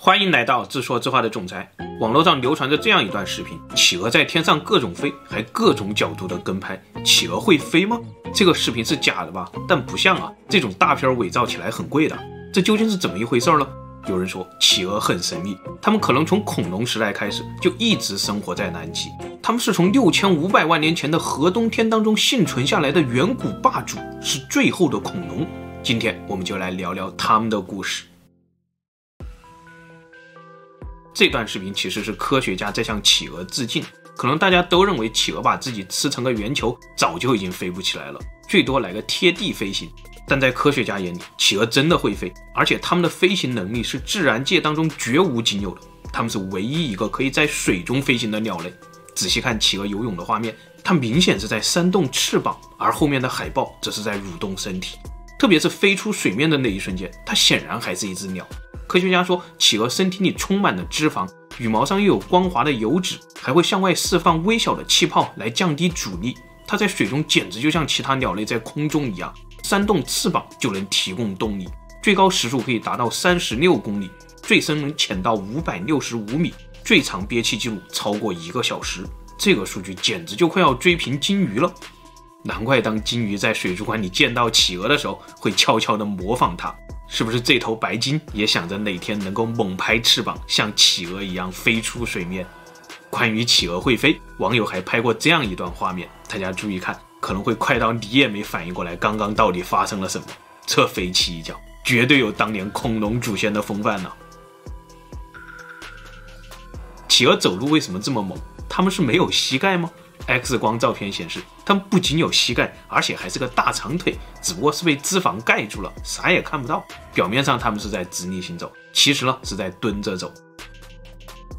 欢迎来到自说自话的总裁。网络上流传着这样一段视频，企鹅在天上各种飞，还各种角度的跟拍。企鹅会飞吗？这个视频是假的吧？但不像啊，这种大片伪造起来很贵的。这究竟是怎么一回事呢？有人说企鹅很神秘，它们可能从恐龙时代开始就一直生活在南极，它们是从6500万年前的核冬天当中幸存下来的远古霸主，是最后的恐龙。今天我们就来聊聊它们的故事。这段视频其实是科学家在向企鹅致敬，可能大家都认为企鹅把自己吃成个圆球，早就已经飞不起来了，最多来个贴地飞行。但在科学家眼里，企鹅真的会飞，而且它们的飞行能力是自然界当中绝无仅有的，它们是唯一一个可以在水中飞行的鸟类。仔细看企鹅游泳的画面，它明显是在扇动翅膀，而后面的海豹则是在蠕动身体，特别是飞出水面的那一瞬间，它显然还是一只鸟。科学家说，企鹅身体里充满了脂肪，羽毛上又有光滑的油脂，还会向外释放微小的气泡来降低阻力。它在水中简直就像其他鸟类在空中一样，扇动翅膀就能提供动力，最高时速可以达到36公里，最深能潜到565米，最长憋气记录超过1个小时。这个数据简直就快要追平鲸鱼了。难怪当鲸鱼在水族馆里见到企鹅的时候，会悄悄地模仿它。是不是这头白鲸也想着哪天能够猛拍翅膀，像企鹅一样飞出水面？关于企鹅会飞，网友还拍过这样一段画面，大家注意看，可能会快到你也没反应过来刚刚到底发生了什么。这飞起一脚，绝对有当年恐龙祖先的风范呢。企鹅走路为什么这么猛？它们是没有膝盖吗？X 光照片显示，它们不仅有膝盖，而且还是个大长腿，只不过是被脂肪盖住了，啥也看不到。表面上它们是在直立行走，其实呢是在蹲着走。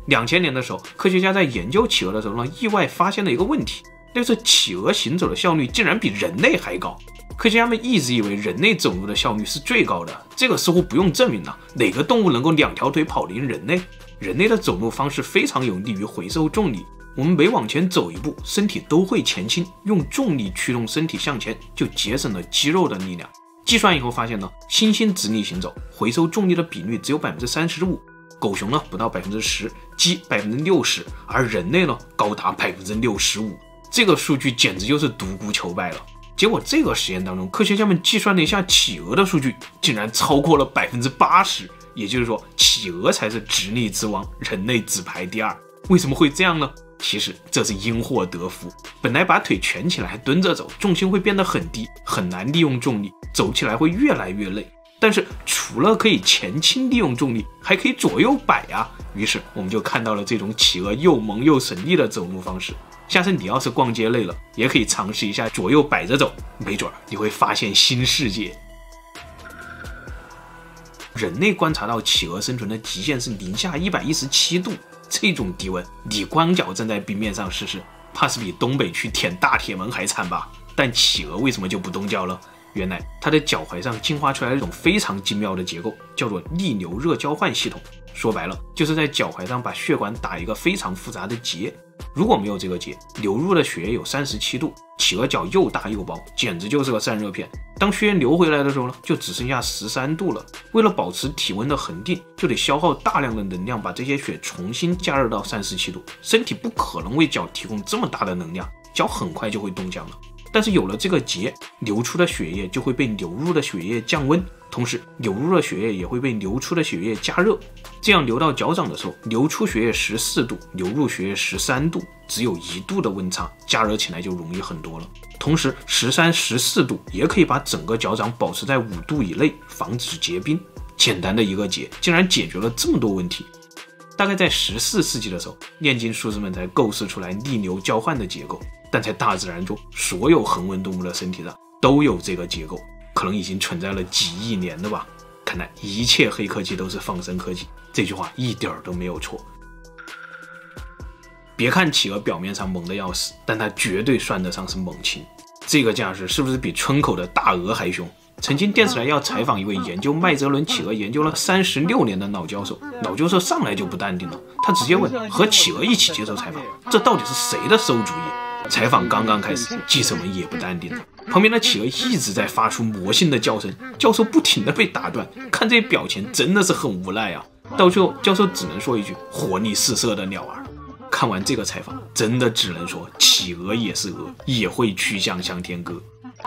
2000年的时候，科学家在研究企鹅的时候呢，意外发现了一个问题，那就是企鹅行走的效率竟然比人类还高。科学家们一直以为人类走路的效率是最高的，这个似乎不用证明了，哪个动物能够2条腿跑赢人类？人类的走路方式非常有利于回收重力。我们每往前走一步，身体都会前倾，用重力驱动身体向前，就节省了肌肉的力量。计算以后发现呢，猩猩直立行走回收重力的比率只有 35%， 狗熊呢不到 10%， 鸡 60%， 而人类呢高达 65%。 这个数据简直就是独孤求败了。结果这个实验当中，科学家们计算了一下企鹅的数据，竟然超过了 80%， 也就是说企鹅才是直立之王，人类只排第2。为什么会这样呢？其实这是因祸得福，本来把腿蜷起来蹲着走，重心会变得很低，很难利用重力，走起来会越来越累。但是除了可以前倾利用重力，还可以左右摆啊，于是我们就看到了这种企鹅又萌又省力的走路方式。下次你要是逛街累了，也可以尝试一下左右摆着走，没准你会发现新世界。人类观察到企鹅生存的极限是-117度，这种低温，你光脚站在冰面上试试，怕是比东北去舔大铁门还惨吧？但企鹅为什么就不动脚了？原来它的脚踝上进化出来了一种非常精妙的结构，叫做逆流热交换系统。说白了，就是在脚踝上把血管打一个非常复杂的结。如果没有这个结，流入的血液有37度，企鹅脚又大又薄，简直就是个散热片。当血液流回来的时候呢，就只剩下13度了。为了保持体温的恒定，就得消耗大量的能量把这些血重新加热到37度。身体不可能为脚提供这么大的能量，脚很快就会冻僵了。但是有了这个结，流出的血液就会被流入的血液降温，同时流入的血液也会被流出的血液加热。这样流到脚掌的时候，流出血液14度，流入血液13度，只有1度的温差，加热起来就容易很多了。同时13、14度也可以把整个脚掌保持在5度以内，防止结冰。简单的一个结竟然解决了这么多问题。大概在14世纪的时候，炼金术士们才构思出来逆流交换的结构，但在大自然中，所有恒温动物的身体上都有这个结构，可能已经存在了几亿年了吧。看来一切黑科技都是仿生科技，这句话一点都没有错。别看企鹅表面上萌得要死，但它绝对算得上是猛禽。这个架势是不是比村口的大鹅还凶？曾经电视台要采访一位研究麦哲伦企鹅研究了36年的老教授，老教授上来就不淡定了，他直接问和企鹅一起接受采访，这到底是谁的馊主意？采访刚刚开始，记者们也不淡定了，旁边的企鹅一直在发出魔性的叫声，教授不停地被打断，看这表情真的是很无奈啊。到最后，教授只能说一句：“活力四射的鸟儿。”看完这个采访，真的只能说，企鹅也是鹅，也会曲项向天歌。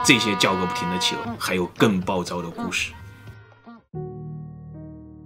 这些叫个不停的企鹅，还有更暴躁的故事。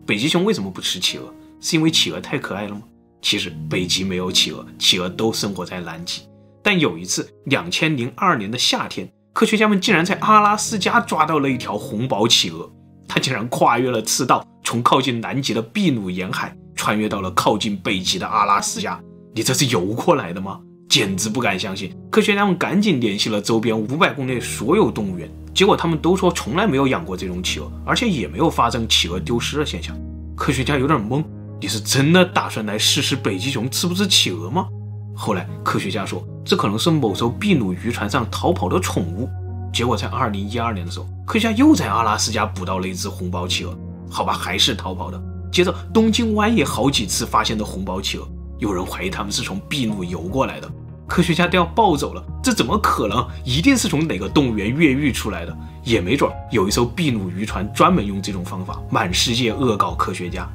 北极熊为什么不吃企鹅？是因为企鹅太可爱了吗？其实北极没有企鹅，企鹅都生活在南极。但有一次，2002年的夏天，科学家们竟然在阿拉斯加抓到了一条红宝企鹅，它竟然跨越了赤道，从靠近南极的秘鲁沿海穿越到了靠近北极的阿拉斯加。你这是游过来的吗？简直不敢相信。科学家们赶紧联系了周边500公里所有动物园，结果他们都说从来没有养过这种企鹅，而且也没有发生企鹅丢失的现象。科学家有点懵，你是真的打算来试试北极熊吃不吃企鹅吗？后来科学家说，这可能是某艘秘鲁渔船上逃跑的宠物。结果在2012年的时候，科学家又在阿拉斯加捕到了一只红宝企鹅，好吧，还是逃跑的。接着东京湾也好几次发现的红宝企鹅，有人怀疑他们是从秘鲁游过来的，科学家都要暴走了，这怎么可能？一定是从哪个动物园越狱出来的，也没准有一艘秘鲁渔船专门用这种方法满世界恶搞科学家。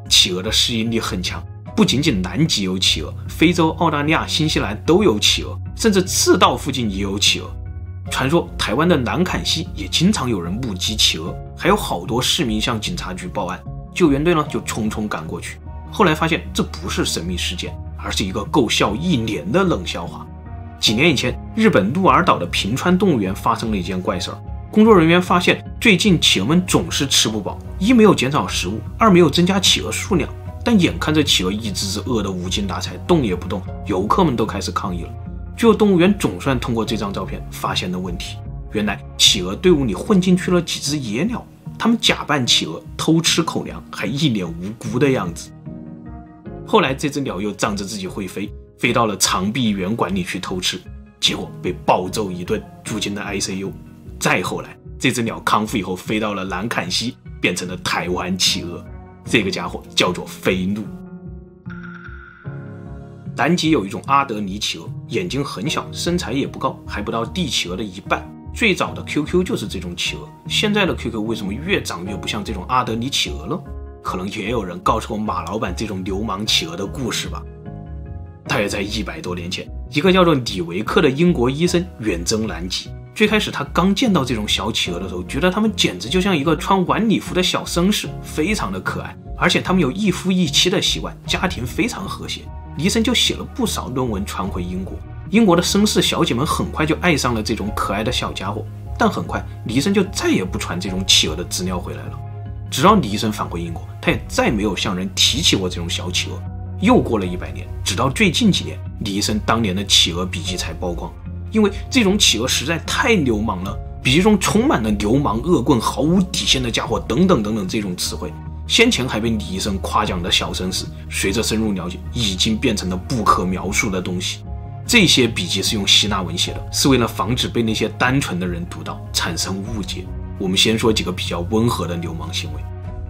企鹅的适应力很强，不仅仅南极有企鹅，非洲、澳大利亚、新西兰都有企鹅，甚至赤道附近也有企鹅。传说台湾的南坎溪也经常有人目击企鹅，还有好多市民向警察局报案，救援队呢就匆匆赶过去。后来发现这不是神秘事件，而是一个够笑1年的冷笑话。几年以前，日本鹿儿岛的平川动物园发生了一件怪事儿。工作人员发现，最近企鹅们总是吃不饱，一没有减少食物，二没有增加企鹅数量。但眼看着企鹅一只只饿得无精打采，动也不动，游客们都开始抗议了。最后动物园总算通过这张照片发现了问题，原来企鹅队伍里混进去了几只野鸟，它们假扮企鹅偷吃口粮，还一脸无辜的样子。后来这只鸟又仗着自己会飞，飞到了长臂猿馆里去偷吃，结果被暴揍一顿，住进了 ICU。再后来，这只鸟康复以后飞到了南坎溪，变成了台湾企鹅。这个家伙叫做飞鹿。南极有一种阿德尼企鹅，眼睛很小，身材也不高，还不到地企鹅的一半。最早的 QQ 就是这种企鹅，现在的 QQ 为什么越长越不像这种阿德尼企鹅了？可能也有人告诉过马老板这种流氓企鹅的故事吧。大约在100多年前，一个叫做李维克的英国医生远征南极。最开始他刚见到这种小企鹅的时候，觉得他们简直就像一个穿晚礼服的小绅士，非常的可爱，而且他们有一夫一妻的习惯，家庭非常和谐。医生就写了不少论文传回英国，英国的绅士小姐们很快就爱上了这种可爱的小家伙，但很快李医生就再也不传这种企鹅的资料回来了。直到李医生返回英国，他也再没有向人提起过这种小企鹅。又过了100年，直到最近几年，李医生当年的企鹅笔记才曝光。因为这种企鹅实在太流氓了，笔记中充满了流氓、恶棍、毫无底线的家伙等等等等这种词汇。先前还被李医生夸奖的小绅士，随着深入了解，已经变成了不可描述的东西。这些笔记是用希腊文写的，是为了防止被那些单纯的人读到产生误解。我们先说几个比较温和的流氓行为。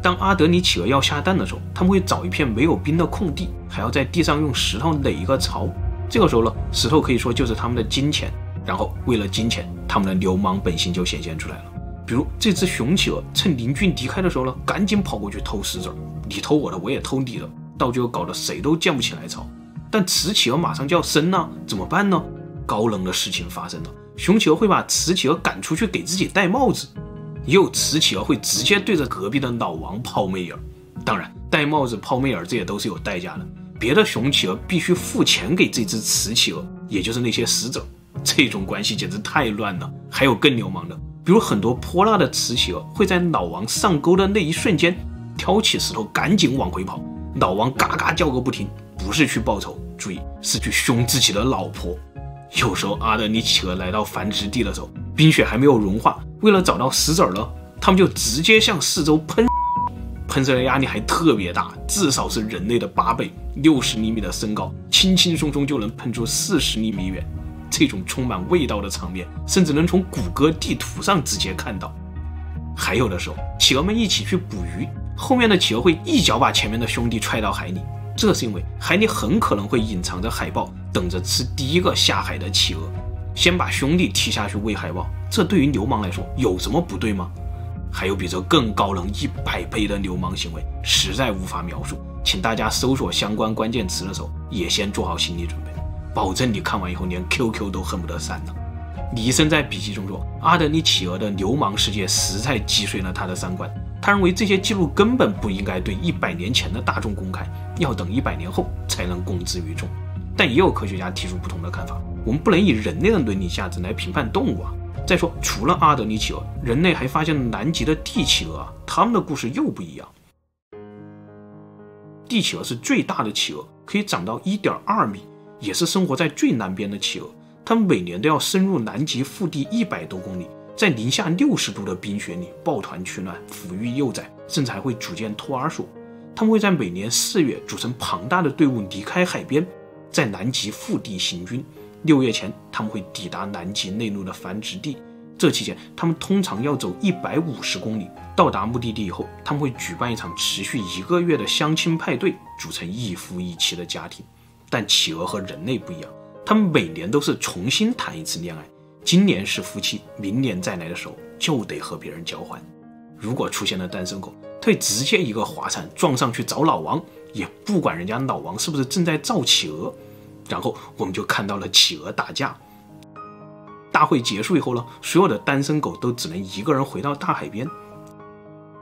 当阿德尼企鹅要下蛋的时候，他们会找一片没有冰的空地，还要在地上用石头垒一个巢。这个时候呢，石头可以说就是他们的金钱，然后为了金钱，他们的流氓本性就显现出来了。比如这只雄企鹅趁邻居离开的时候呢，赶紧跑过去偷石子，你偷我的，我也偷你的，到最后搞得谁都建不起来巢。但雌企鹅马上就要生了，怎么办呢？高冷的事情发生了，雄企鹅会把雌企鹅赶出去给自己戴帽子，也有雌企鹅会直接对着隔壁的老王抛媚眼。当然戴帽子抛媚眼这也都是有代价的，别的雄企鹅必须付钱给这只雌企鹅，也就是那些死者。这种关系简直太乱了。还有更流氓的，比如很多泼辣的雌企鹅会在老王上钩的那一瞬间挑起石头赶紧往回跑，老王嘎嘎叫个不停，不是去报仇，注意是去凶自己的老婆。有时候阿德尼企鹅来到繁殖地的时候，冰雪还没有融化，为了找到死子了，他们就直接向四周喷射的压力还特别大，至少是人类的8倍，60厘米的身高，轻轻松松就能喷出40厘米远。这种充满味道的场面，甚至能从谷歌地图上直接看到。还有的时候，企鹅们一起去捕鱼，后面的企鹅会一脚把前面的兄弟踹到海里，这是因为海里很可能会隐藏着海豹，等着吃第一个下海的企鹅。先把兄弟踢下去喂海豹，这对于流氓来说有什么不对吗？还有比这更高冷100倍的流氓行为，实在无法描述。请大家搜索相关关键词的时候，也先做好心理准备，保证你看完以后连 QQ 都恨不得删了。尼森在笔记中说，阿德里企鹅的流氓世界实在击碎了他的三观。他认为这些记录根本不应该对100年前的大众公开，要等100年后才能公之于众。但也有科学家提出不同的看法，我们不能以人类的伦理价值来评判动物啊。再说，除了阿德里企鹅，人类还发现了南极的帝企鹅啊，他们的故事又不一样。帝企鹅是最大的企鹅，可以长到 1.2 米，也是生活在最南边的企鹅。它们每年都要深入南极腹地100多公里，在零下60度的冰雪里抱团取暖，抚育幼崽，甚至还会组建托儿所。它们会在每年4月组成庞大的队伍离开海边，在南极腹地行军。6月前，它们会抵达南极内陆的繁殖地。这期间，它们通常要走150公里。到达目的地以后，他们会举办一场持续1个月的相亲派对，组成一夫一妻的家庭。但企鹅和人类不一样，他们每年都是重新谈一次恋爱。今年是夫妻，明年再来的时候就得和别人交换。如果出现了单身狗，他会直接一个滑铲撞上去找老王，也不管人家老王是不是正在造企鹅。然后我们就看到了企鹅打架。大会结束以后呢，所有的单身狗都只能一个人回到大海边。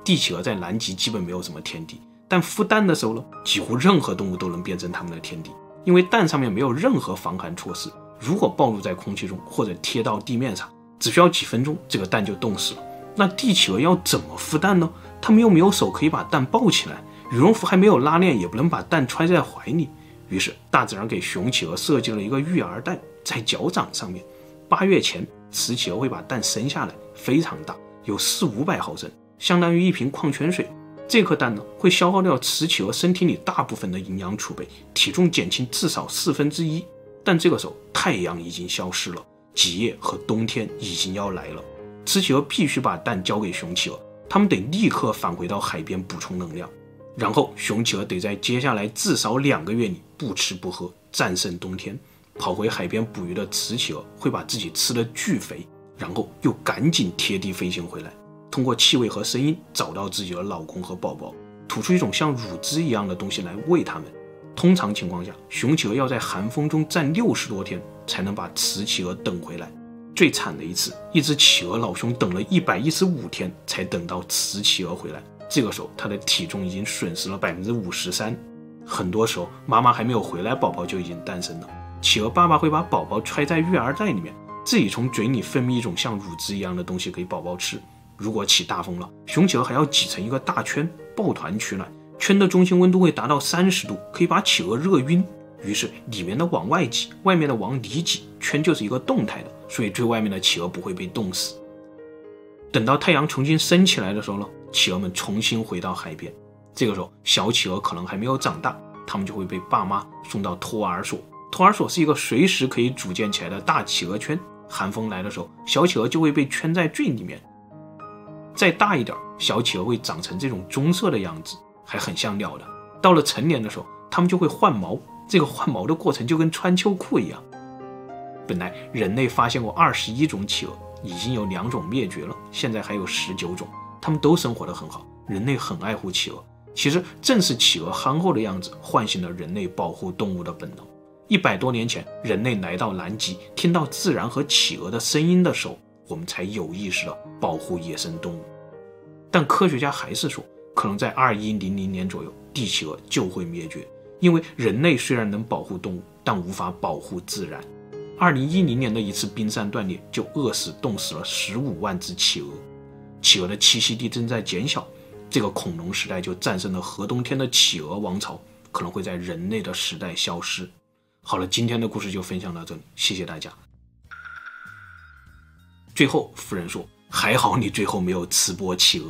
帝企鹅在南极基本没有什么天敌，但孵蛋的时候呢，几乎任何动物都能变成它们的天敌，因为蛋上面没有任何防寒措施，如果暴露在空气中或者贴到地面上，只需要几分钟，这个蛋就冻死了。那帝企鹅要怎么孵蛋呢？它们又没有手可以把蛋抱起来，羽绒服还没有拉链，也不能把蛋揣在怀里。于是大自然给雄企鹅设计了一个育儿袋，在脚掌上面。8月前，雌企鹅会把蛋生下来，非常大，有400-500毫升，相当于一瓶矿泉水。这颗蛋呢，会消耗掉雌企鹅身体里大部分的营养储备，体重减轻至少1/4。但这个时候，太阳已经消失了，极夜和冬天已经要来了。雌企鹅必须把蛋交给雄企鹅，它们得立刻返回到海边补充能量。然后雄企鹅得在接下来至少2个月里不吃不喝，战胜冬天。跑回海边捕鱼的雌企鹅会把自己吃得巨肥，然后又赶紧贴地飞行回来，通过气味和声音找到自己的老公和宝宝，吐出一种像乳汁一样的东西来喂它们。通常情况下，雄企鹅要在寒风中站60多天才能把雌企鹅等回来。最惨的一次，一只企鹅老兄等了115天才等到雌企鹅回来，这个时候它的体重已经损失了53%。很多时候妈妈还没有回来，宝宝就已经诞生了。企鹅爸爸会把宝宝揣在育儿袋里面，自己从嘴里分泌一种像乳汁一样的东西给宝宝吃。如果起大风了，雄企鹅还要挤成一个大圈，抱团取暖，圈的中心温度会达到30度，可以把企鹅热晕。于是里面的往外挤，外面的往里挤，圈就是一个动态的，所以最外面的企鹅不会被冻死。等到太阳重新升起来的时候呢，企鹅们重新回到海边。这个时候小企鹅可能还没有长大，它们就会被爸妈送到托儿所。托儿所是一个随时可以组建起来的大企鹅圈，寒风来的时候，小企鹅就会被圈在最里面。再大一点，小企鹅会长成这种棕色的样子，还很像鸟的。到了成年的时候，它们就会换毛，这个换毛的过程就跟穿秋裤一样。本来人类发现过21种企鹅，已经有2种灭绝了，现在还有19种，它们都生活得很好，人类很爱护企鹅。其实正是企鹅憨厚的样子唤醒了人类保护动物的本能。100多年前，人类来到南极，听到自然和企鹅的声音的时候，我们才有意识地保护野生动物。但科学家还是说，可能在2100年左右，帝企鹅就会灭绝，因为人类虽然能保护动物，但无法保护自然。2010年的一次冰山断裂就饿死冻死了15万只企鹅。企鹅的栖息地正在减小，这个恐龙时代就战胜了核冬天的企鹅王朝，可能会在人类的时代消失。好了，今天的故事就分享到这里，谢谢大家。最后夫人说，还好你最后没有吃播企鹅。